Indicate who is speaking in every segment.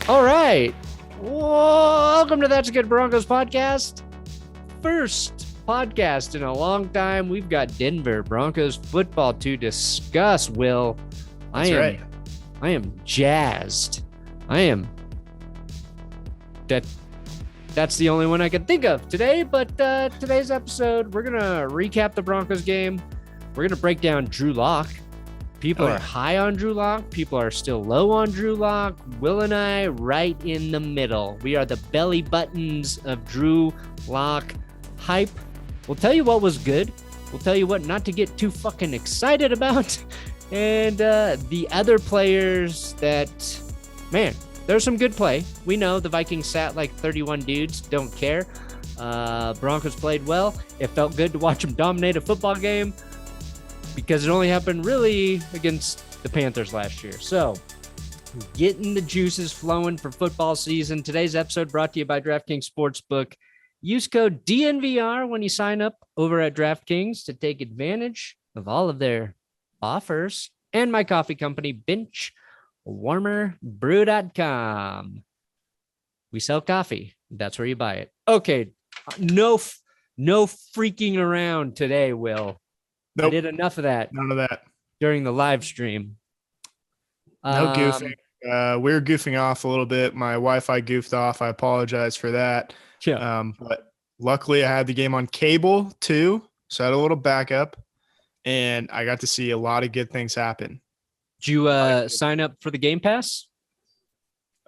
Speaker 1: All right. Welcome to That's Good Broncos podcast. First podcast in a long time. We've got Denver Broncos football to discuss, Will.
Speaker 2: That's right.
Speaker 1: I am jazzed. That's the only one I can think of today, but today's episode, we're going to recap the Broncos game. We're going to break down Drew Lock. People are high on Drew Lock. People are still low on Drew Lock. Will and I right in the middle. We are the belly buttons of Drew Lock hype. We'll tell you what was good. We'll tell you what not to get too fucking excited about. And the other players that, man, there's some good play. We know the Vikings sat like 31 dudes. Don't care. Broncos played well. It felt good to watch them dominate a football game, because it only happened really against the Panthers last year. So, getting the juices flowing for football season. Today's episode brought to you by DraftKings Sportsbook. Use code DNVR when you sign up over at DraftKings to take advantage of all of their offers. And my coffee company, BenchWarmerBrew.com. We sell coffee. That's where you buy it. Okay, no freaking around today, Will.
Speaker 2: Nope.
Speaker 1: I did enough of that.
Speaker 2: None of that.
Speaker 1: During the live stream.
Speaker 2: No goofing. We were goofing off a little bit. My Wi-Fi goofed off. I apologize for that.
Speaker 1: Yeah.
Speaker 2: But luckily I had the game on cable too, so I had a little backup, and I got to see a lot of good things happen.
Speaker 1: Did you sign up for the Game Pass?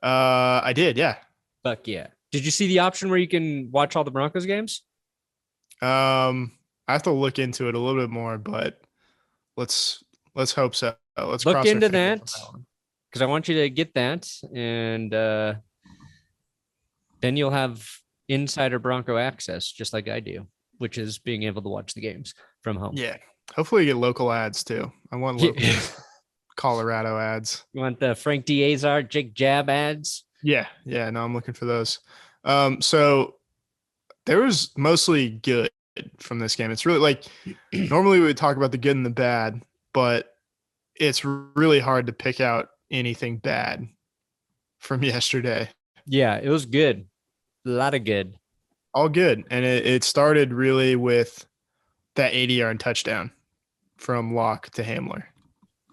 Speaker 2: I did, yeah.
Speaker 1: Fuck yeah. Did you see the option where you can watch all the Broncos games?
Speaker 2: I have to look into it a little bit more, but let's hope so. Let's
Speaker 1: look
Speaker 2: cross our
Speaker 1: into
Speaker 2: fingers
Speaker 1: that,
Speaker 2: on one.
Speaker 1: because I want you to get that, and then you'll have insider Bronco access, just like I do, which is being able to watch the games from home.
Speaker 2: Yeah. Hopefully you get local ads too. I want local Colorado ads.
Speaker 1: You want the Frank Diazar, Jake Jab ads?
Speaker 2: Yeah. No, I'm looking for those. So there was mostly good from this game. It's really like, normally we would talk about the good and the bad, but it's really hard to pick out anything bad from yesterday.
Speaker 1: Yeah, it was good. A lot of good.
Speaker 2: All good. And it started really with that 80-yard touchdown from Locke to Hamler.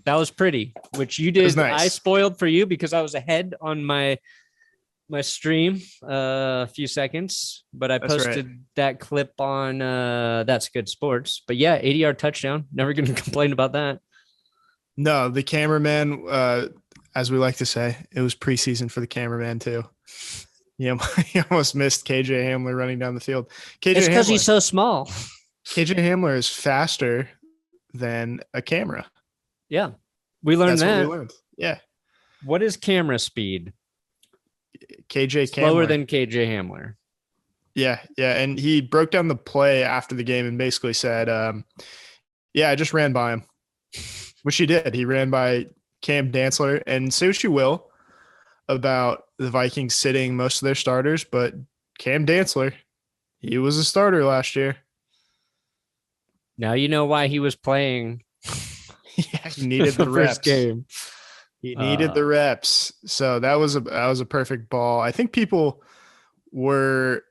Speaker 1: That was pretty, which you did.
Speaker 2: Nice.
Speaker 1: I spoiled for you because I was ahead on my stream a few seconds, but I posted that clip on That's Good Sports. But yeah, 80-yard touchdown. Never going to complain about that.
Speaker 2: No, the cameraman, as we like to say, it was preseason for the cameraman too. Yeah, he almost missed KJ Hamler running down the field.
Speaker 1: It's because he's so small.
Speaker 2: KJ Hamler is faster than a camera.
Speaker 1: Yeah, we learned that.
Speaker 2: What we learned. Yeah.
Speaker 1: What is camera speed?
Speaker 2: KJ
Speaker 1: slower
Speaker 2: Hamler.
Speaker 1: than KJ Hamler.
Speaker 2: Yeah, and he broke down the play after the game and basically said, I just ran by him, which he did. He ran by Cam Dantzler, and say what you will about the Vikings sitting most of their starters, but Cam Dantzler, he was a starter last year.
Speaker 1: Now you know why he was playing.
Speaker 2: Yeah, he needed the reps.
Speaker 1: First game.
Speaker 2: He needed the reps. So that was a perfect ball. I think people were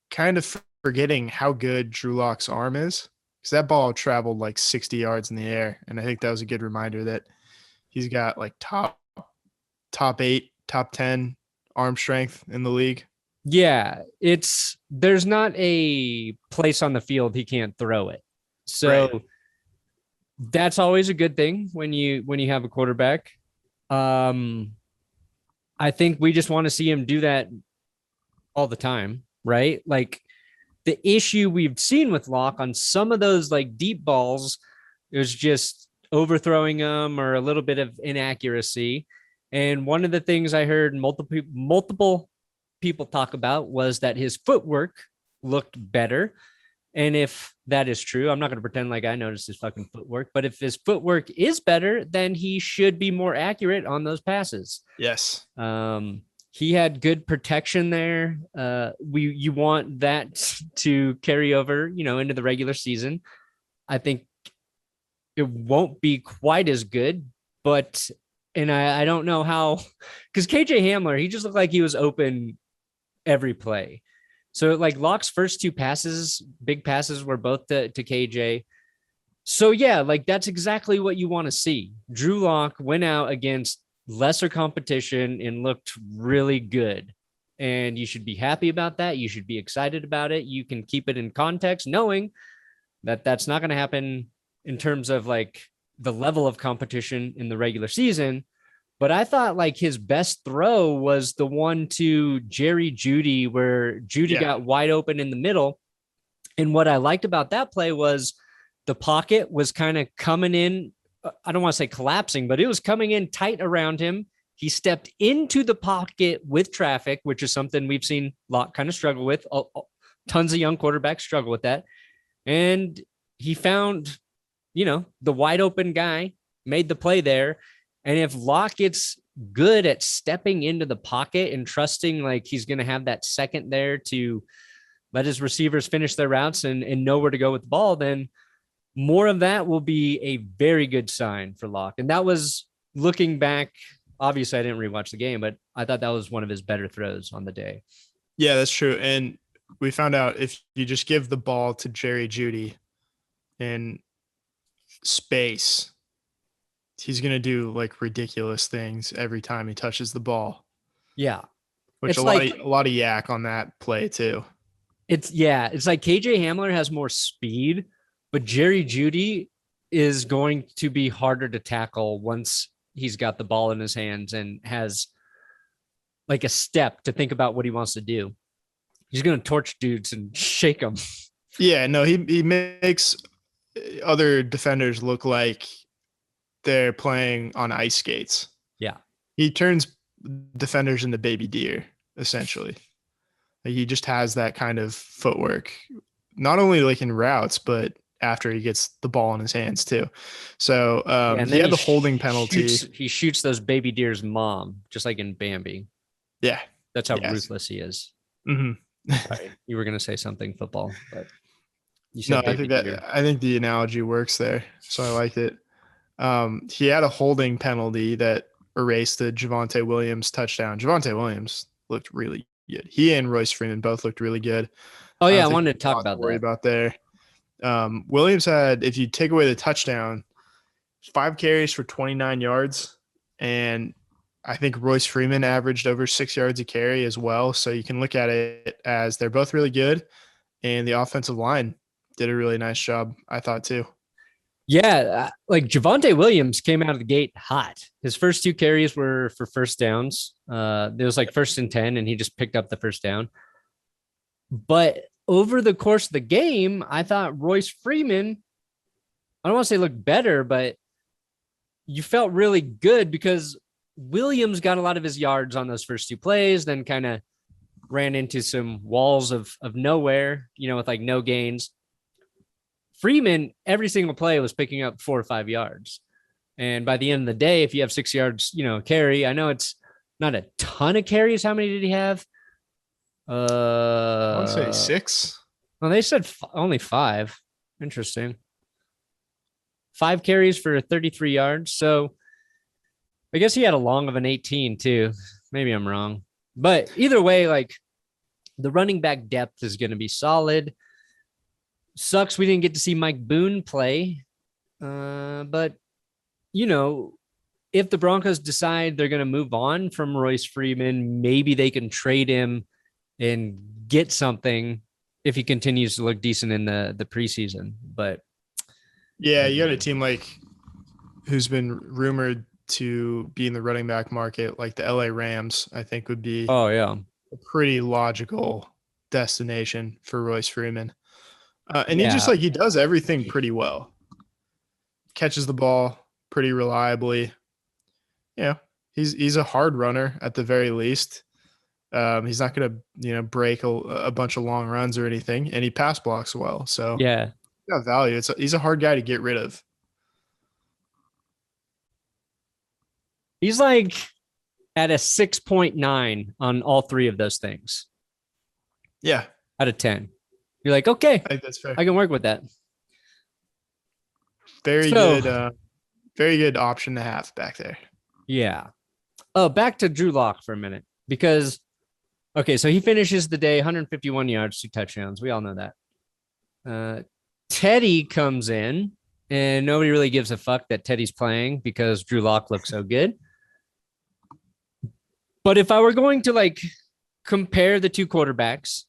Speaker 2: kind of forgetting how good Drew Lock's arm is, because that ball traveled like 60 yards in the air. And I think that was a good reminder that he's got like top 8, top 10 arm strength in the league.
Speaker 1: Yeah, there's not a place on the field he can't throw it. So that's always a good thing when you have a quarterback. I think we just want to see him do that all the time, right? Like, the issue we've seen with Locke on some of those like deep balls, it was just overthrowing them or a little bit of inaccuracy. And one of the things I heard multiple people talk about was that his footwork looked better. And if that is true, I'm not going to pretend like I noticed his fucking footwork, but if his footwork is better, then he should be more accurate on those passes.
Speaker 2: Yes.
Speaker 1: He had good protection there. You want that to carry over, into the regular season. I think it won't be quite as good, but And I don't know how, because KJ Hamler, he just looked like he was open every play. So like Locke's first two passes, big passes, were both to KJ. So yeah, like that's exactly what you want to see. Drew Lock went out against lesser competition and looked really good. And you should be happy about that. You should be excited about it. You can keep it in context, knowing that that's not going to happen in terms of like the level of competition in the regular season. But I thought like his best throw was the one to Jerry Jeudy, where Jeudy got wide open in the middle. And what I liked about that play was the pocket was kind of coming in. I don't want to say collapsing, but it was coming in tight around him. He stepped into the pocket with traffic, which is something we've seen Locke kind of struggle with. Tons of young quarterbacks struggle with that. And he found, the wide open guy, made the play there. And if Locke gets good at stepping into the pocket and trusting like he's going to have that second there to let his receivers finish their routes and know where to go with the ball, then more of that will be a very good sign for Locke. And that was, looking back, obviously I didn't rewatch the game, but I thought that was one of his better throws on the day.
Speaker 2: Yeah, that's true. And we found out if you just give the ball to Jerry Jeudy in space, he's going to do like ridiculous things every time he touches the ball.
Speaker 1: Yeah.
Speaker 2: Which a lot of yak on that play too. It's
Speaker 1: like KJ Hamler has more speed, but Jerry Jeudy is going to be harder to tackle once he's got the ball in his hands and has like a step to think about what he wants to do. He's going to torch dudes and shake them.
Speaker 2: Yeah, no, he makes other defenders look like they're playing on ice skates.
Speaker 1: Yeah.
Speaker 2: He turns defenders into baby deer, essentially. Like he just has that kind of footwork, not only like in routes, but after he gets the ball in his hands too. So he had the holding penalty.
Speaker 1: He shoots those baby deer's mom, just like in Bambi.
Speaker 2: Yeah.
Speaker 1: That's how ruthless he is.
Speaker 2: Mm-hmm.
Speaker 1: Right. You were going to say something football, but you
Speaker 2: said I think the analogy works there. So I liked it. He had a holding penalty that erased the Javonte Williams touchdown. Javonte Williams looked really good. He and Royce Freeman both looked really good.
Speaker 1: Oh yeah, I wanted to talk about that.
Speaker 2: About there. Williams had, if you take away the touchdown, 5 carries for 29 yards, and I think Royce Freeman averaged over 6 yards a carry as well. So you can look at it as they're both really good, and the offensive line did a really nice job, I thought too.
Speaker 1: Yeah, like Javonte Williams came out of the gate hot. His first 2 carries were for first downs. There was like 1st and 10, and he just picked up the first down. But over the course of the game, I thought Royce Freeman, I don't want to say looked better, but you felt really good because Williams got a lot of his yards on those first 2 plays, then kind of ran into some walls of nowhere, with like no gains. Freeman, every single play was picking up 4 or 5 yards. And by the end of the day, if you have 6 yards, carry, I know it's not a ton of carries. How many did he have?
Speaker 2: I want to say 6.
Speaker 1: Well, they said only 5. Interesting. 5 carries for 33 yards. So I guess he had a long of an 18 too. Maybe I'm wrong. But either way, like the running back depth is going to be solid. Sucks we didn't get to see Mike Boone play. But, if the Broncos decide they're going to move on from Royce Freeman, maybe they can trade him and get something if he continues to look decent in the preseason. But
Speaker 2: yeah, you got a team like who's been rumored to be in the running back market, like the LA Rams, I think would be a pretty logical destination for Royce Freeman. And he does everything pretty well. Catches the ball pretty reliably. He's a hard runner at the very least. He's not going to, break a bunch of long runs or anything, and he pass blocks well. So
Speaker 1: yeah,
Speaker 2: got value. He's a hard guy to get rid of.
Speaker 1: He's like at a 6.9 on all 3 of those things.
Speaker 2: Yeah,
Speaker 1: out of 10. You're like, okay,
Speaker 2: I think that's fair.
Speaker 1: I can work with that.
Speaker 2: Very good option to have back there.
Speaker 1: Yeah. Oh, back to Drew Lock for a minute because, okay, so he finishes the day 151 yards, 2 touchdowns. We all know that. Teddy comes in and nobody really gives a fuck that Teddy's playing because Drew Lock looks so good. But if I were going to like compare the two quarterbacks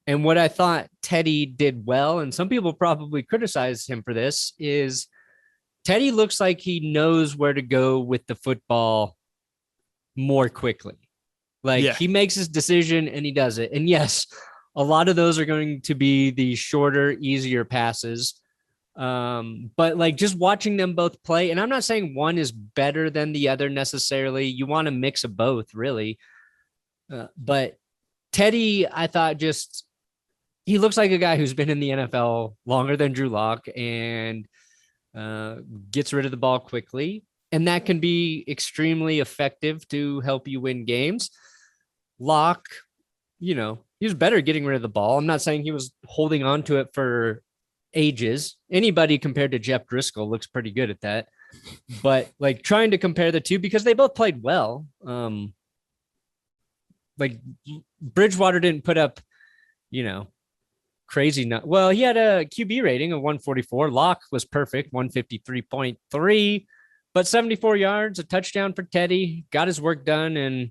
Speaker 1: and what I thought Teddy did well, and some people probably criticize him for this, is Teddy looks like he knows where to go with the football more quickly. Like he makes his decision and he does it. And yes, a lot of those are going to be the shorter, easier passes. But like just watching them both play, and I'm not saying one is better than the other necessarily. You want a mix of both, really. But Teddy, I thought he looks like a guy who's been in the NFL longer than Drew Lock and gets rid of the ball quickly. And that can be extremely effective to help you win games. Lock, he was better getting rid of the ball. I'm not saying he was holding on to it for ages. Anybody compared to Jeff Driscoll looks pretty good at that. But like trying to compare the two because they both played well. Like Bridgewater didn't put up, crazy. Well, he had a QB rating of 144. Lock was perfect, 153.3, but 74 yards, a touchdown for Teddy, got his work done. And,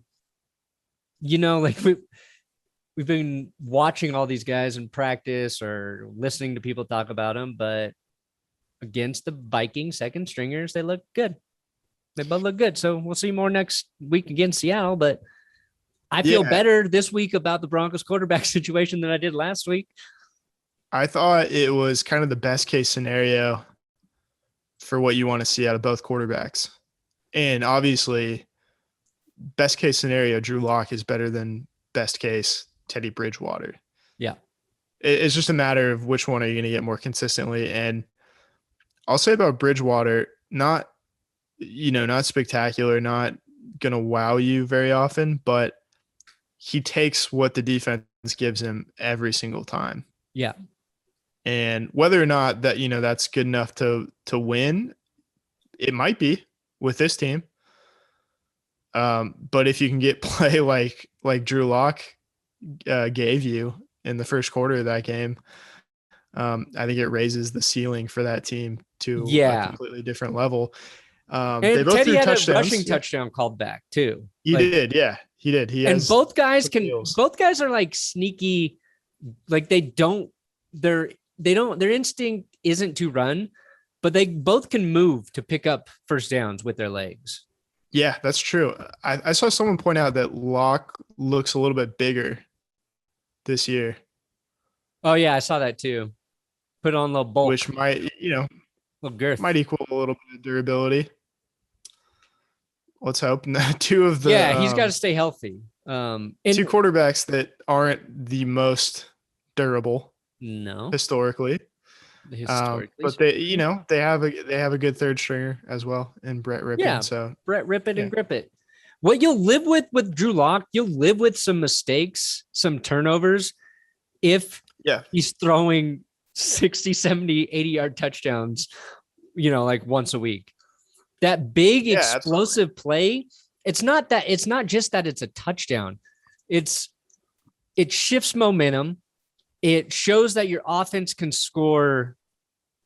Speaker 1: like we've been watching all these guys in practice or listening to people talk about them, but against the Vikings second stringers, they look good. They both look good. So we'll see more next week against Seattle, but I feel better this week about the Broncos quarterback situation than I did last week.
Speaker 2: I thought it was kind of the best case scenario for what you want to see out of both quarterbacks. And obviously, best case scenario, Drew Lock is better than best case Teddy Bridgewater.
Speaker 1: Yeah.
Speaker 2: It's just a matter of which one are you going to get more consistently. And I'll say about Bridgewater, not spectacular, not going to wow you very often, but he takes what the defense gives him every single time.
Speaker 1: Yeah.
Speaker 2: And whether or not that, that's good enough to win, it might be with this team. But if you can get play like Drew Lock gave you in the first quarter of that game, I think it raises the ceiling for that team to a completely different level.
Speaker 1: And
Speaker 2: they both
Speaker 1: Teddy
Speaker 2: threw
Speaker 1: had
Speaker 2: touchdowns.
Speaker 1: a rushing touchdown called back too.
Speaker 2: He did. Yeah, he did.
Speaker 1: And both guys are like sneaky. Like their instinct isn't to run, but they both can move to pick up first downs with their legs.
Speaker 2: Yeah, that's true. I saw someone point out that Lock looks a little bit bigger this year.
Speaker 1: Oh yeah, I saw that too. Put on a little bulk,
Speaker 2: which might,
Speaker 1: little girth,
Speaker 2: might equal a little bit of durability. Let's hope. Two of the
Speaker 1: he's got to stay healthy.
Speaker 2: Two quarterbacks that aren't the most durable.
Speaker 1: No,
Speaker 2: historically. But they have a good third stringer as well in Brett Rippon.
Speaker 1: Yeah,
Speaker 2: so
Speaker 1: Brett Rippon and Grip It. What you'll live with Drew Lock, you'll live with some mistakes, some turnovers. If he's throwing 60, 70, 80-yard touchdowns, like once a week. That big explosive play, it's not just that it's a touchdown. It shifts momentum. It shows that your offense can score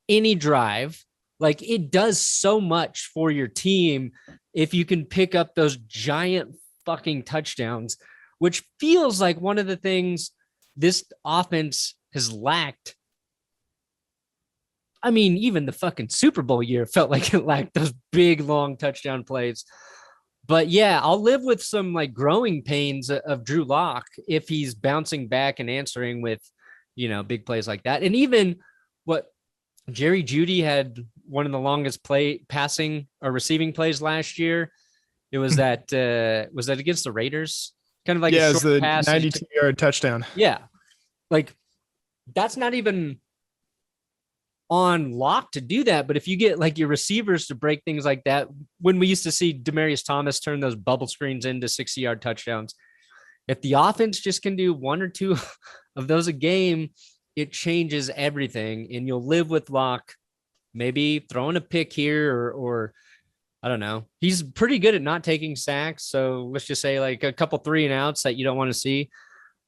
Speaker 1: any drive. Like it does so much for your team if you can pick up those giant fucking touchdowns, which feels like one of the things this offense has lacked. I mean, even the fucking Super Bowl year felt like it lacked those big, long touchdown plays. But yeah, I'll live with some like growing pains of Drew Lock if he's bouncing back and answering with, big plays like that. And even what Jerry Jeudy had one of the longest passing or receiving plays last year. It was that against the Raiders? Kind of like a short pass,
Speaker 2: 92-yard touchdown.
Speaker 1: Yeah. Like that's not even on Lock to do that. But if you get like your receivers to break things like that, when we used to see Demaryius Thomas turn those bubble screens into 60-yard touchdowns, if the offense just can do one or two of those a game, it changes everything. And you'll live with Lock maybe throwing a pick here or I don't know. He's pretty good at not taking sacks. So let's just say like a couple 3-and-outs that you don't want to see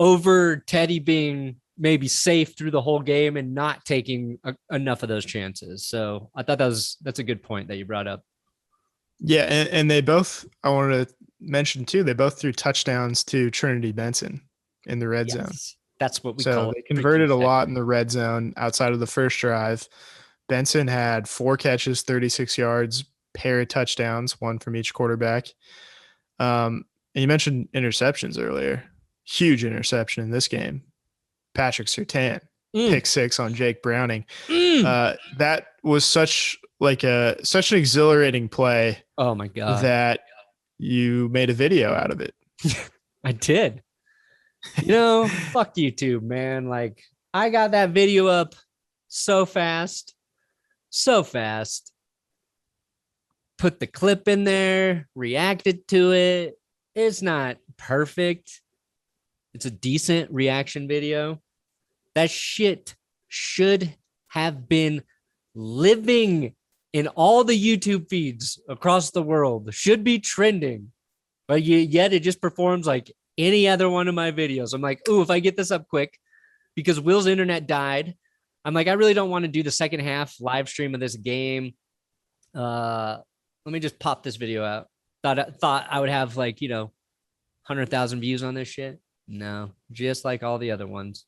Speaker 1: over Teddy being maybe safe through the whole game and not taking enough of those chances. So I thought that's a good point that you brought up.
Speaker 2: Yeah. And they both, I wanted to mention too, they both threw touchdowns to Trinity Benson in the red zone.
Speaker 1: That's what we
Speaker 2: so
Speaker 1: call it.
Speaker 2: They converted a lot in the red zone outside of the first drive. Benson had 4 catches, 36 yards, pair of touchdowns, one from each quarterback. And you mentioned interceptions earlier. Huge interception in this game. Patrick Surtain, pick 6 on Jake Browning. That was such an exhilarating play.
Speaker 1: Oh my God.
Speaker 2: That you made a video out of it.
Speaker 1: I did. Fuck YouTube, man. Like, I got that video up so fast. Put the clip in there, reacted to it. It's not perfect. It's a decent reaction video. That shit should have been living in all the YouTube feeds across the world. Should be trending. But yet it just performs like any other one of my videos. I'm like, ooh, if I get this up quick, because Will's internet died, I'm like, I really don't want to do the second half live stream of this game. Let me just pop this video out. Thought I would have 100,000 views on this shit. No, just like all the other ones.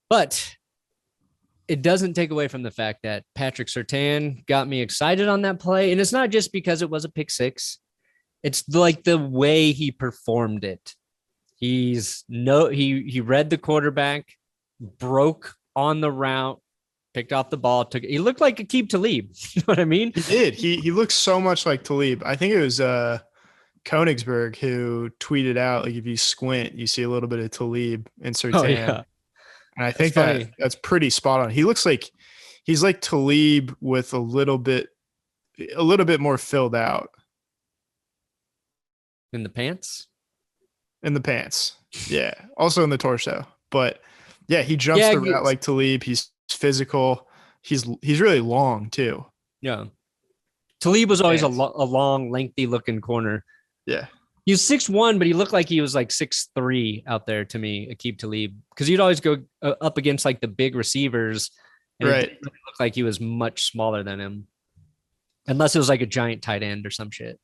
Speaker 1: But it doesn't take away from the fact that Patrick Surtain got me excited on that play. And it's not just because it was a pick 6. It's like the way he performed it. He read the quarterback, broke on the route, picked off the ball, he looked like Aqib Talib. You know what I mean?
Speaker 2: He did. He looked so much like Talib. I think it was Konigsberg who tweeted out, like, if you squint, you see a little bit of Talib and Surtain.
Speaker 1: Oh, yeah.
Speaker 2: And I think that's pretty spot on. He looks like he's like Talib with a little bit more filled out.
Speaker 1: In the pants?
Speaker 2: In the pants. Yeah. Also in the torso. But yeah, he jumps the route like Talib. He's physical. He's really long too.
Speaker 1: Yeah. Talib was always a long, lengthy looking corner.
Speaker 2: Yeah.
Speaker 1: He was 6'1", but he looked like he was like 6'3" out there to me, Aqib Talib, because he'd always go up against like the big receivers. And
Speaker 2: right.
Speaker 1: It didn't really look like he was much smaller than him. Unless it was like a giant tight end or some shit.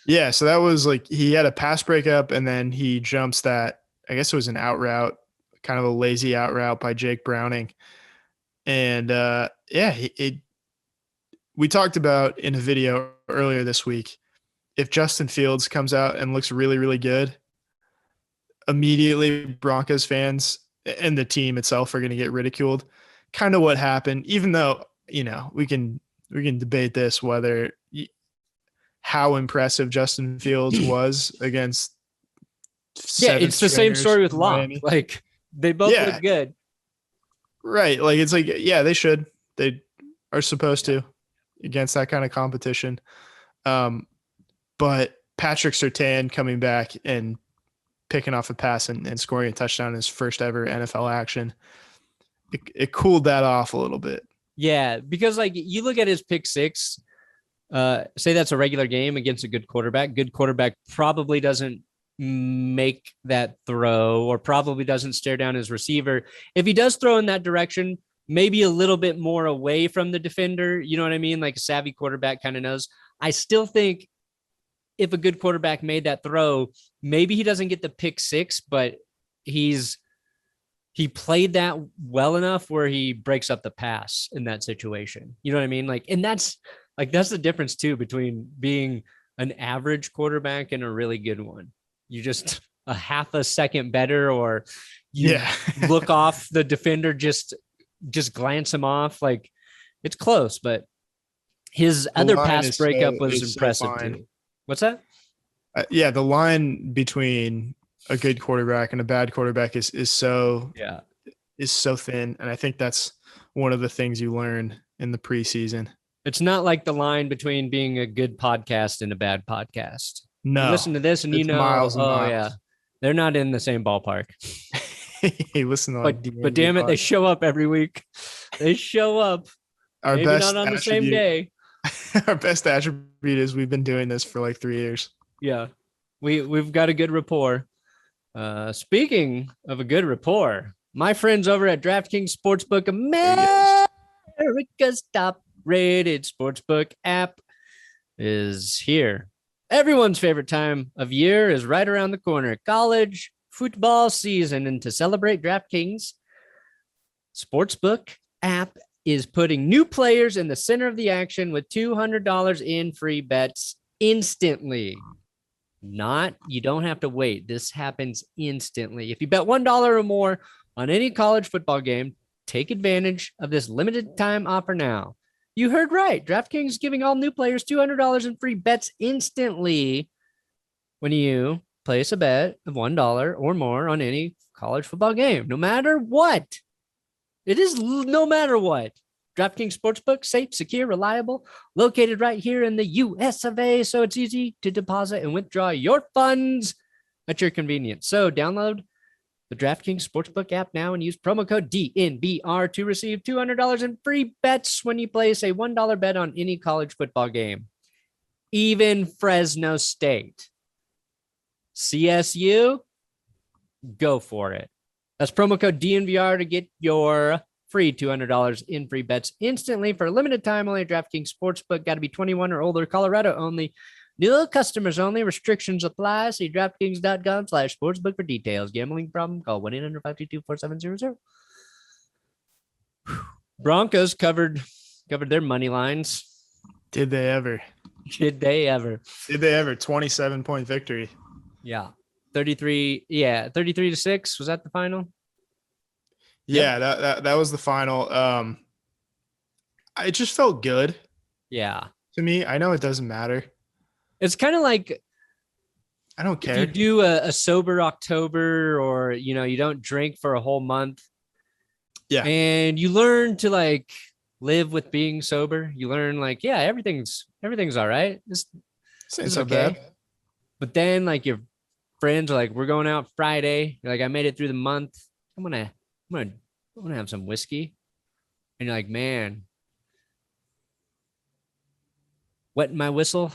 Speaker 2: Yeah. So that was like, he had a pass breakup and then he jumps that, I guess it was an out route, kind of a lazy out route by Jake Browning. And we talked about in a video earlier this week, if Justin Fields comes out and looks really, really good, immediately Broncos fans and the team itself are going to get ridiculed. Kind of what happened, even though, we can debate this, how impressive Justin Fields was against.
Speaker 1: Yeah, it's the same story with Locke. Like, they both look good.
Speaker 2: Right. Like, it's like, yeah, they should. They are supposed to against that kind of competition. But Patrick Surtain coming back and picking off a pass and scoring a touchdown in his first ever NFL action, it cooled that off a little bit.
Speaker 1: Yeah, because like you look at his pick 6, say that's a regular game against a good quarterback. Good quarterback probably doesn't make that throw or probably doesn't stare down his receiver. If he does throw in that direction, maybe a little bit more away from the defender, you know what I mean? Like a savvy quarterback kind of knows. I still think if a good quarterback made that throw, maybe he doesn't get the pick 6, but he played that well enough where he breaks up the pass in that situation. You know what I mean? Like, and that's the difference too, between being an average quarterback and a really good one. You just a half a second better, or you look off the defender, just glance him off. Like, it's close, but his other pass breakup was impressive too. What's that?
Speaker 2: The line between a good quarterback and a bad quarterback is so thin, and I think that's one of the things you learn in the preseason.
Speaker 1: It's not like the line between being a good podcast and a bad podcast.
Speaker 2: No,
Speaker 1: you listen to this and miles. Yeah, they're not in the same ballpark.
Speaker 2: Hey, listen to
Speaker 1: but damn it, they show up every week. They show up. Maybe not on the same day.
Speaker 2: Our best attribute is we've been doing this for like 3 years.
Speaker 1: Yeah. We've got a good rapport. Speaking of a good rapport, my friends over at DraftKings Sportsbook, America's top rated sportsbook app, is here. Everyone's favorite time of year is right around the corner. College football season. And to celebrate, DraftKings Sportsbook app is putting new players in the center of the action with $200 in free bets instantly. You don't have to wait. This happens instantly. If you bet $1 or more on any college football game, take advantage of this limited time offer now. You heard right. DraftKings is giving all new players $200 in free bets instantly when you place a bet of $1 or more on any college football game, no matter what. It is no matter what. DraftKings Sportsbook, safe, secure, reliable, located right here in the US of A, so it's easy to deposit and withdraw your funds at your convenience. So download the DraftKings Sportsbook app now and use promo code DNBR to receive $200 in free bets when you place a $1 bet on any college football game. Even Fresno State. CSU, go for it. That's promo code DNVR to get your free $200 in free bets instantly for a limited time only at DraftKings Sportsbook. Got to be 21 or older. Colorado only. New customers only. Restrictions apply. See DraftKings.com/sportsbook for details. Gambling problem? Call 1-800-522-4700. Broncos covered their money lines.
Speaker 2: Did they ever?
Speaker 1: Did they ever?
Speaker 2: 27-point victory.
Speaker 1: Yeah. 33-6. Was that the final?
Speaker 2: Yeah, that was the final. It just felt good.
Speaker 1: Yeah.
Speaker 2: To me, I know it doesn't matter.
Speaker 1: It's kind of like,
Speaker 2: I don't care.
Speaker 1: If you do a sober October, or you don't drink for a whole month.
Speaker 2: Yeah.
Speaker 1: And you learn to like live with being sober. You learn like, yeah, everything's all right. This
Speaker 2: ain't so bad.
Speaker 1: But then like your friends are like, we're going out Friday. You're like, I made it through the month. I'm gonna have some whiskey. And you're like, man, wetting my whistle.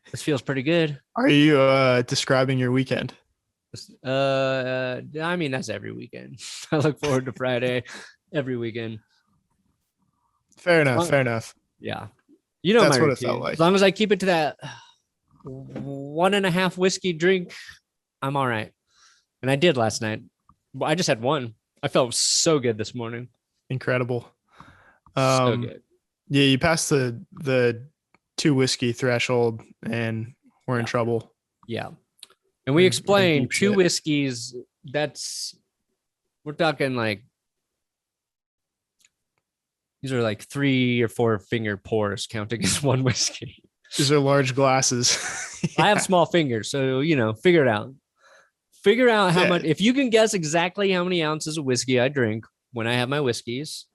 Speaker 1: This feels pretty good.
Speaker 2: Are you describing your weekend?
Speaker 1: I mean, that's every weekend. I look forward to Friday every weekend.
Speaker 2: Fair enough.
Speaker 1: Yeah.
Speaker 2: That's
Speaker 1: my
Speaker 2: what
Speaker 1: routine.
Speaker 2: it felt like.
Speaker 1: As long as I keep it to that 1.5 whiskey drink, I'm all right. And I did last night. I just had one. I felt so good this morning.
Speaker 2: Incredible.
Speaker 1: So good.
Speaker 2: Yeah, you passed the 2 whiskey threshold and we're in trouble.
Speaker 1: Yeah. And we explained 2 whiskeys. We're talking like, these are like 3 or 4 finger pours counting as 1 whiskey.
Speaker 2: These are large glasses.
Speaker 1: Yeah. I have small fingers, so figure it out. Figure out how much. If you can guess exactly how many ounces of whiskey I drink when I have my whiskeys,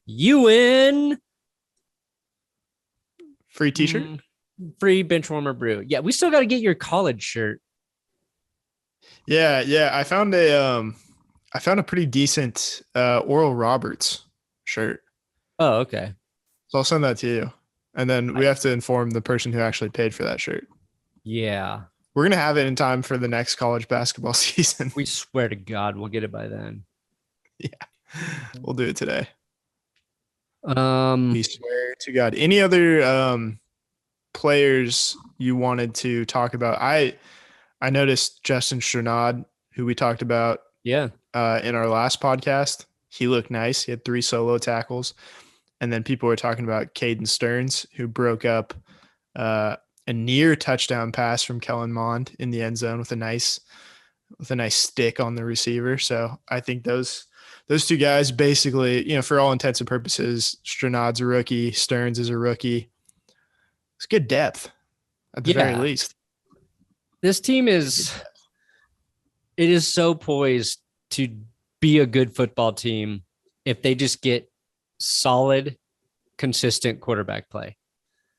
Speaker 1: you win.
Speaker 2: Free t-shirt?
Speaker 1: Free Benchwarmer brew. Yeah, we still got to get your college shirt.
Speaker 2: Yeah. I found a pretty decent Oral Roberts shirt.
Speaker 1: Oh, okay.
Speaker 2: So I'll send that to you. And then we have to inform the person who actually paid for that shirt.
Speaker 1: Yeah.
Speaker 2: We're going to have it in time for the next college basketball season.
Speaker 1: We swear to God, we'll get it by then.
Speaker 2: Yeah. We'll do it today.
Speaker 1: We
Speaker 2: swear to God. Any other players you wanted to talk about? I noticed Justin Stranad, who we talked about in our last podcast. He looked nice. He had 3 solo tackles. And then people were talking about Caden Stearns, who broke up a near touchdown pass from Kellen Mond in the end zone with a nice stick on the receiver. So I think those 2 guys basically, for all intents and purposes, Stranad's a rookie, Stearns is a rookie. It's good depth at the very least.
Speaker 1: This team is so poised to be a good football team if they just get solid, consistent quarterback play.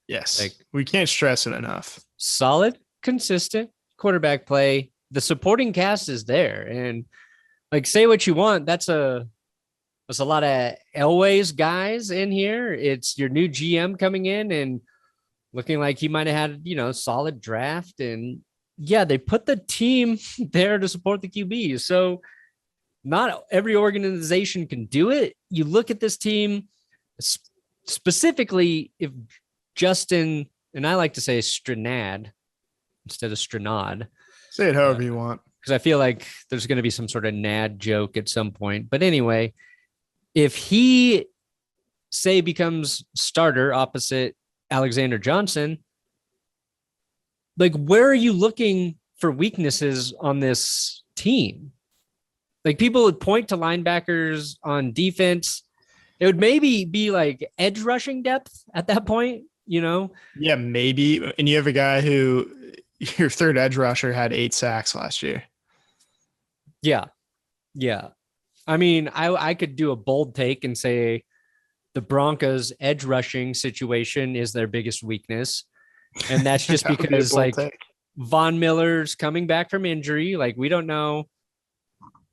Speaker 2: Yes. We can't stress it enough.
Speaker 1: Solid, consistent quarterback play. The supporting cast is there. And say what you want. That's a There's a lot of Elway's guys in here. It's your new GM coming in and looking like he might have had, solid draft. And yeah, they put the team there to support the QB. So not every organization can do it. You look at this team specifically if Justin, and I like to say Stranad instead of Stranad.
Speaker 2: Say it however you want.
Speaker 1: Because I feel like there's going to be some sort of nad joke at some point. But anyway, if he, say, becomes starter opposite Alexander Johnson, like, where are you looking for weaknesses on this team? Like, people would point to linebackers on defense. It would maybe be like edge rushing depth at that point,
Speaker 2: Yeah, maybe. And you have a guy who your third edge rusher had 8 sacks last year.
Speaker 1: Yeah. Yeah. I mean, I could do a bold take and say the Broncos edge rushing situation is their biggest weakness. And that's just because Von Miller's coming back from injury. Like, we don't know.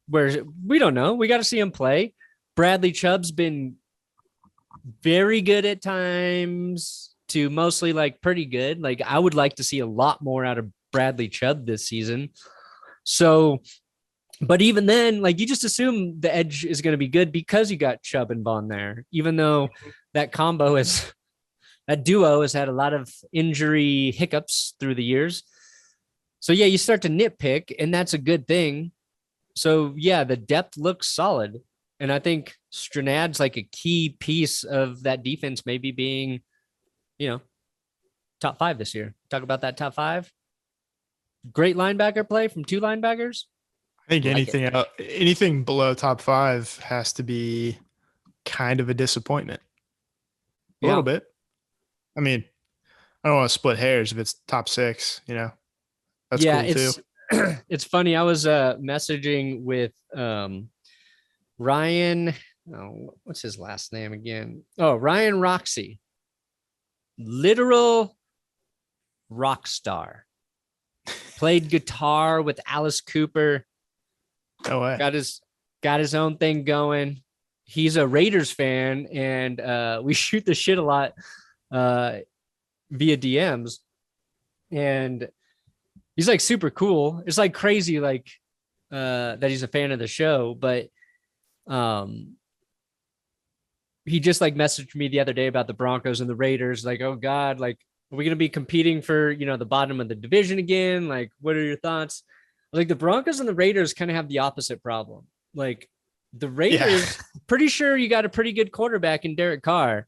Speaker 1: We got to see him play. Bradley Chubb's been very good at times to mostly like pretty good. Like, I would like to see a lot more out of Bradley Chubb this season. So, but even then, like, you just assume the edge is going to be good because you got Chubb and Vaughn there, even though that duo has had a lot of injury hiccups through the years. So yeah, you start to nitpick, and that's a good thing. So yeah, the depth looks solid. And I think Stranad's like a key piece of that defense, maybe being, top 5 this year. Talk about that top 5. Great linebacker play from 2 linebackers.
Speaker 2: I think anything below top 5 has to be kind of a disappointment. A little bit. I mean, I don't want to split hairs if it's top 6, That's cool too.
Speaker 1: It's funny. I was messaging with Ryan. Oh, what's his last name again? Oh, Ryan Roxy. Literal rock star. Played guitar with Alice Cooper.
Speaker 2: No way.
Speaker 1: Got his own thing going. He's a Raiders fan, and we shoot the shit a lot via DMs. And he's like super cool. It's like crazy, like that he's a fan of the show. But he just like messaged me the other day about the Broncos and the Raiders. Like, oh God, like, are we going to be competing for, the bottom of the division again? Like, what are your thoughts? Like, the Broncos and the Raiders kind of have the opposite problem. Like, the Raiders, pretty sure you got a pretty good quarterback in Derek Carr,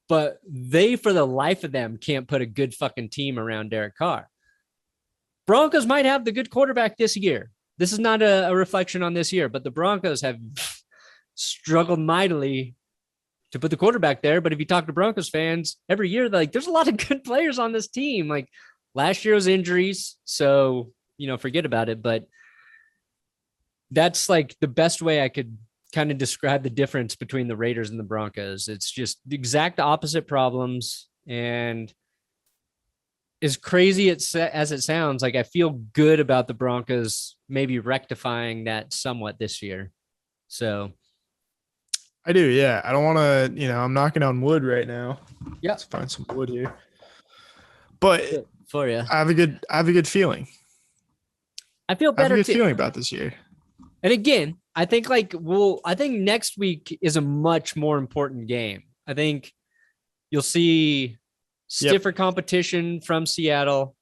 Speaker 1: but they, for the life of them, can't put a good fucking team around Derek Carr. Broncos might have the good quarterback this year. This is not a reflection on this year, but the Broncos have struggled mightily to put the quarterback there. But if you talk to Broncos fans every year, like, there's a lot of good players on this team. Like, last year was injuries, so forget about it. But that's like the best way I could kind of describe the difference between the Raiders and the Broncos. It's just the exact opposite problems. And as crazy as it sounds, like, I feel good about the Broncos maybe rectifying that somewhat this year. So
Speaker 2: I do. Yeah. I don't want to, I'm knocking on wood right now.
Speaker 1: Yeah.
Speaker 2: Let's find some wood here. But
Speaker 1: for you,
Speaker 2: I have a good feeling.
Speaker 1: I feel better.
Speaker 2: I have a good feeling about this year.
Speaker 1: And again, I think next week is a much more important game. I think you'll see stiffer competition from Seattle.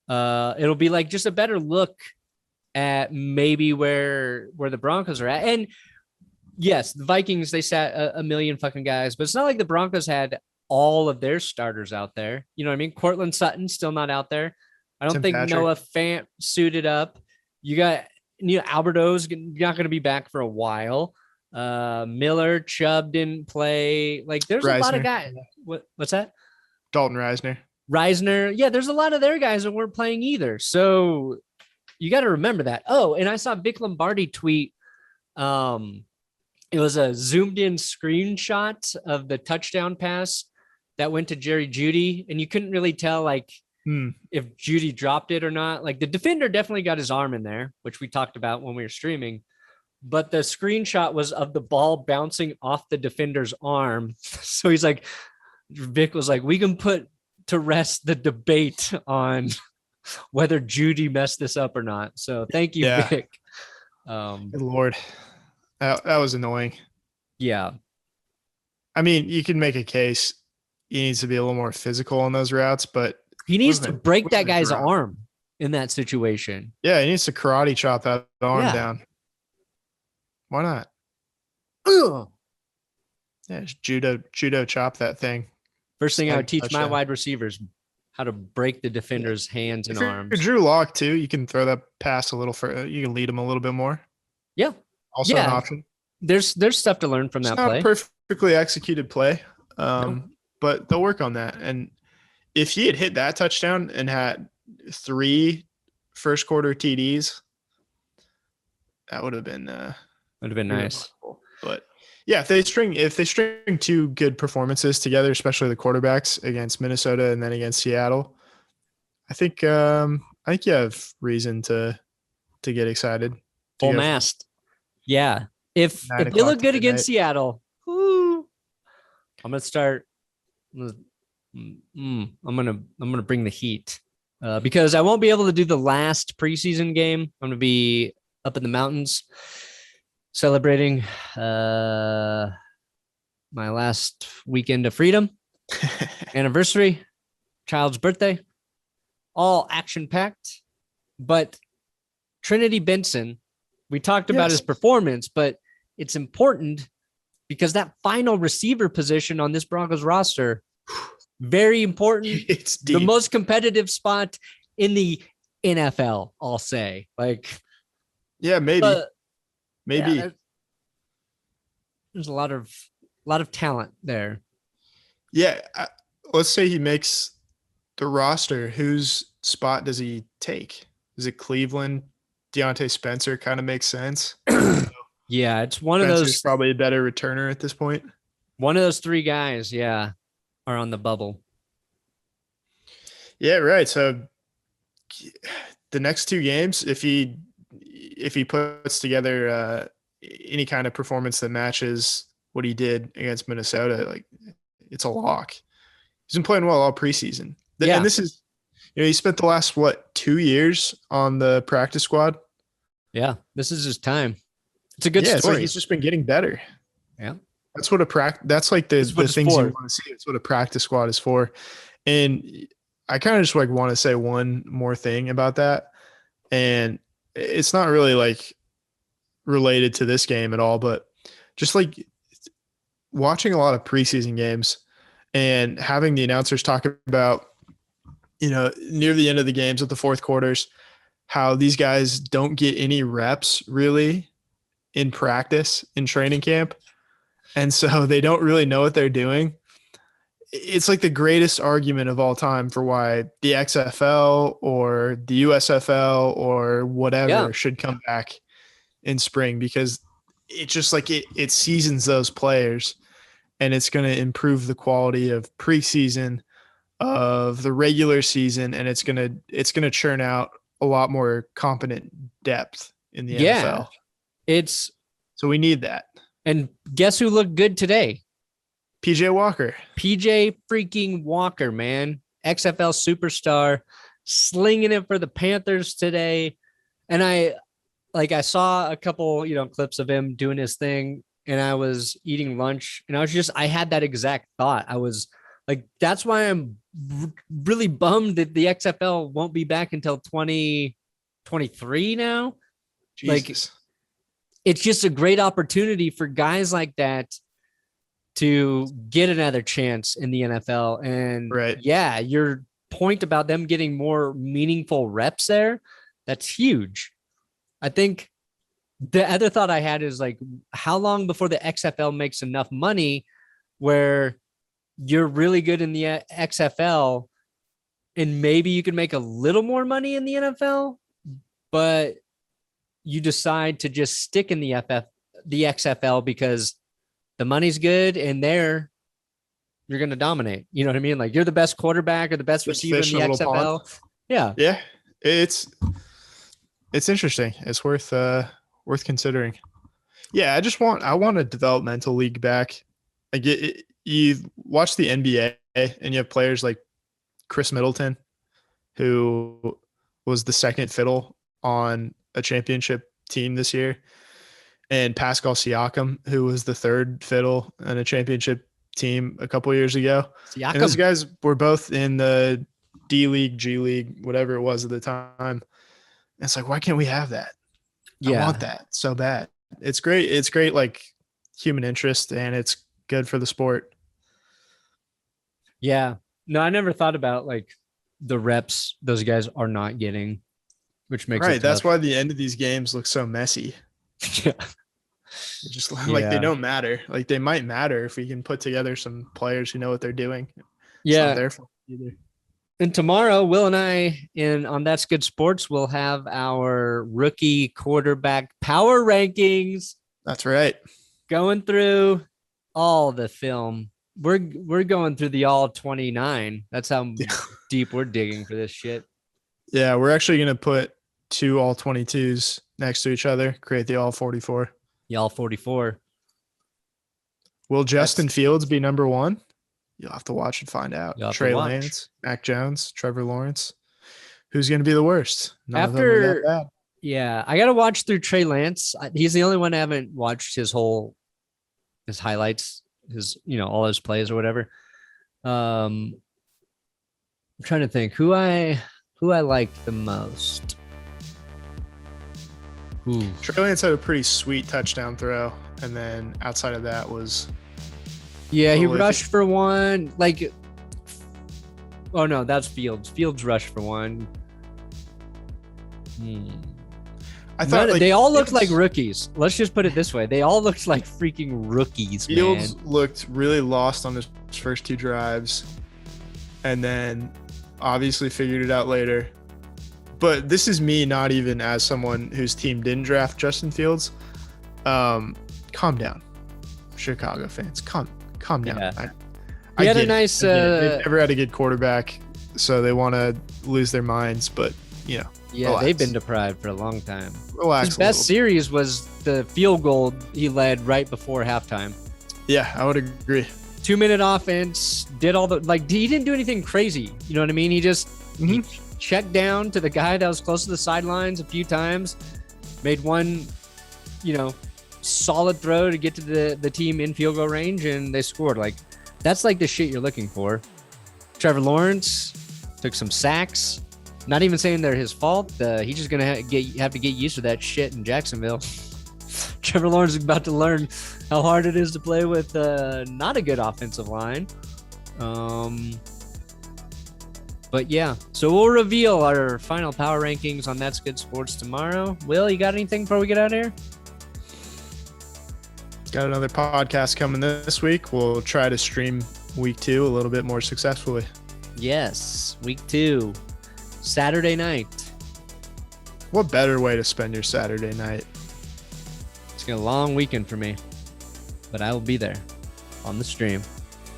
Speaker 1: It'll be like just a better look at maybe where the Broncos are at. And yes, the Vikings, they sat a million fucking guys, but it's not like the Broncos had all of their starters out there. You know what I mean? Cortland Sutton still not out there. I don't think
Speaker 2: Patrick.
Speaker 1: Noah Fant suited up. You got Alberto's not going to be back for a while. Miller, Chubb didn't play. Like, there's a lot of guys. What's that?
Speaker 2: Dalton Reisner. Yeah,
Speaker 1: there's a lot of their guys that weren't playing either. So you got to remember that. Oh, and I saw Vic Lombardi tweet. It was a zoomed in screenshot of the touchdown pass that went to Jerry Jeudy, and you couldn't really tell if Jeudy dropped it or not. Like, the defender definitely got his arm in there, which we talked about when we were streaming. but the screenshot was of the ball bouncing off the defender's arm. So he's like, Vic was like, we can put to rest the debate on whether Judy messed this up or not. So thank you,
Speaker 2: Yeah.
Speaker 1: Vic.
Speaker 2: Good Lord. That was annoying.
Speaker 1: Yeah.
Speaker 2: I mean, you can make a case he needs to be a little more physical on those routes, but
Speaker 1: he needs to break that guy's arm in that situation.
Speaker 2: Yeah, he needs to karate chop that arm down. Why not?
Speaker 1: Ugh.
Speaker 2: Yeah, just judo chop that thing.
Speaker 1: First thing I would teach my wide receivers, how to break the defender's hands and arms.
Speaker 2: If you're Drew Lock too, you can throw that pass a little further. You can lead him a little bit more.
Speaker 1: Yeah.
Speaker 2: Also an option.
Speaker 1: There's stuff to learn from that play.
Speaker 2: Not a perfectly executed play, but they'll work on that. And if he had hit that touchdown and had 3 first quarter TDs, that would have been
Speaker 1: nice.
Speaker 2: But yeah, if they string 2 good performances together, especially the quarterbacks against Minnesota and then against Seattle, I think you have reason to get excited.
Speaker 1: Full mast. Yeah. If they look good against Seattle, I'm gonna start. I'm gonna bring the heat because I won't be able to do the last preseason game. I'm gonna be up in the mountains celebrating my last weekend of freedom, anniversary, child's birthday, all action packed. But Trinity Benson, we talked about his performance, but it's important because that final receiver position on this Broncos roster, very important.
Speaker 2: It's deep.
Speaker 1: The most competitive spot in the NFL, I'll say.
Speaker 2: Yeah, maybe.
Speaker 1: Yeah, there's a lot of talent there.
Speaker 2: Yeah, let's say he makes the roster. Whose spot does he take? Is it Cleveland? Deontay Spencer kind of makes sense.
Speaker 1: Yeah, it's one
Speaker 2: Spencer's
Speaker 1: of those.
Speaker 2: Probably a better returner at this point.
Speaker 1: One of those 3 guys, are on the bubble.
Speaker 2: Yeah, right. So the next 2 games, if he puts together any kind of performance that matches what he did against Minnesota, it's a lock. He's been playing well all preseason. And this is, he spent the last 2 years on the practice squad.
Speaker 1: Yeah, this is his time. It's a good
Speaker 2: story.
Speaker 1: It's like
Speaker 2: he's just been getting better.
Speaker 1: Yeah,
Speaker 2: that's what that's like the things you want to see. It's what a practice squad is for. And I kind of just want to say one more thing about that, and it's not really related to this game at all, but just watching a lot of preseason games and having the announcers talk about, near the end of the games at the fourth quarters, how these guys don't get any reps really in practice in training camp. And so they don't really know what they're doing. It's the greatest argument of all time for why the XFL or the USFL or whatever should come back in spring, because it's just it seasons those players, and it's going to improve the quality of preseason, of the regular season, and it's going to churn out a lot more competent depth in the NFL. So we need that.
Speaker 1: And guess who looked good today?
Speaker 2: PJ Walker.
Speaker 1: PJ freaking Walker, man. XFL superstar, slinging it for the Panthers today. And I saw a couple, clips of him doing his thing, and I was eating lunch, and I had that exact thought. I was that's why I'm really bummed that the XFL won't be back until 2023 now.
Speaker 2: Jesus.
Speaker 1: It's just a great opportunity for guys like that to get another chance in the NFL. And your point about them getting more meaningful reps there, that's huge. I think the other thought I had is how long before the XFL makes enough money where you're really good in the XFL and maybe you can make a little more money in the NFL, but you decide to just stick in the XFL because the money's good and you're going to dominate. You know what I mean? You're the best quarterback or the best receiver in the XFL.
Speaker 2: Pond.
Speaker 1: Yeah.
Speaker 2: Yeah. It's interesting. It's worth considering. Yeah, I want a developmental league back. Like you watch the NBA and you have players like Chris Middleton, who was the second fiddle on a championship team this year, and Pascal Siakam, who was the third fiddle on a championship team a couple years ago.
Speaker 1: Siakam.
Speaker 2: And those guys were both in the D League, G League, whatever it was at the time. And it's like, why can't we have that?
Speaker 1: Yeah.
Speaker 2: I want that so bad. It's great. It's great, like human interest, and it's good for the sport.
Speaker 1: Yeah. No, I never thought about like the reps those guys are not getting, which makes it tough.
Speaker 2: That's why the end of these games look so messy.
Speaker 1: Yeah.
Speaker 2: Just like they don't matter. Like they might matter if we can put together some players who know what they're doing.
Speaker 1: Yeah.
Speaker 2: It's not their fault either.
Speaker 1: And tomorrow, Will and I on That's Good Sports will have our rookie quarterback power rankings.
Speaker 2: That's right.
Speaker 1: Going through all the film. We're going through the all 29. That's how deep we're digging for this shit.
Speaker 2: Yeah, we're actually gonna put two all 22s next to each other, create the all 44.
Speaker 1: The all 44.
Speaker 2: Will Justin Fields be number one? You'll have to watch and find out. Trey Lance, Mac Jones, Trevor Lawrence. Who's going to be the worst? None of them are that bad.
Speaker 1: Yeah, I got to watch through Trey Lance. He's the only one I haven't watched his highlights, all his plays or whatever. I'm trying to think who I liked the most. Ooh.
Speaker 2: Trey Lance had a pretty sweet touchdown throw, and then outside of that was.
Speaker 1: Yeah, he rushed for one. Like, oh no, that's Fields. Fields rushed for one.
Speaker 2: I thought
Speaker 1: they all looked like rookies. Let's just put it this way: they all looked like freaking rookies.
Speaker 2: Fields
Speaker 1: man.
Speaker 2: Looked really lost on his first two drives, and then obviously figured it out later. But this is me, not even as someone whose team didn't draft Justin Fields. Calm down, Chicago fans. Calm down.
Speaker 1: Yeah.
Speaker 2: I
Speaker 1: had a nice.
Speaker 2: They've never had a good quarterback, so they want to lose their minds. But
Speaker 1: yeah,
Speaker 2: relax.
Speaker 1: They've been deprived for a long time.
Speaker 2: Relax.
Speaker 1: His best series was the field goal he led right before halftime.
Speaker 2: Yeah, I would agree.
Speaker 1: 2-minute offense, did all the he didn't do anything crazy. You know what I mean? He just he checked down to the guy that was close to the sidelines a few times, made one, solid throw to get to the team in field goal range, and they scored. Like, that's like the shit you're looking for. Trevor Lawrence took some sacks. Not even saying they're his fault. He's just gonna have to get used to that shit in Jacksonville. Trevor Lawrence is about to learn how hard it is to play with not a good offensive line. But yeah, so we'll reveal our final power rankings on That's Good Sports tomorrow. Will, you got anything before we get out of here?
Speaker 2: Got another podcast coming this week. We'll try to stream week 2 a little bit more successfully.
Speaker 1: Yes, week 2, Saturday night.
Speaker 2: What better way to spend your Saturday night?
Speaker 1: It's gonna be a long weekend for me, but I will be there on the stream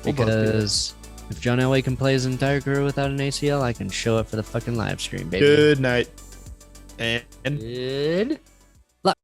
Speaker 2: We'll
Speaker 1: because if John Elway can play his entire career without an ACL, I can show it for the fucking live stream, baby.
Speaker 2: Good night. And
Speaker 1: good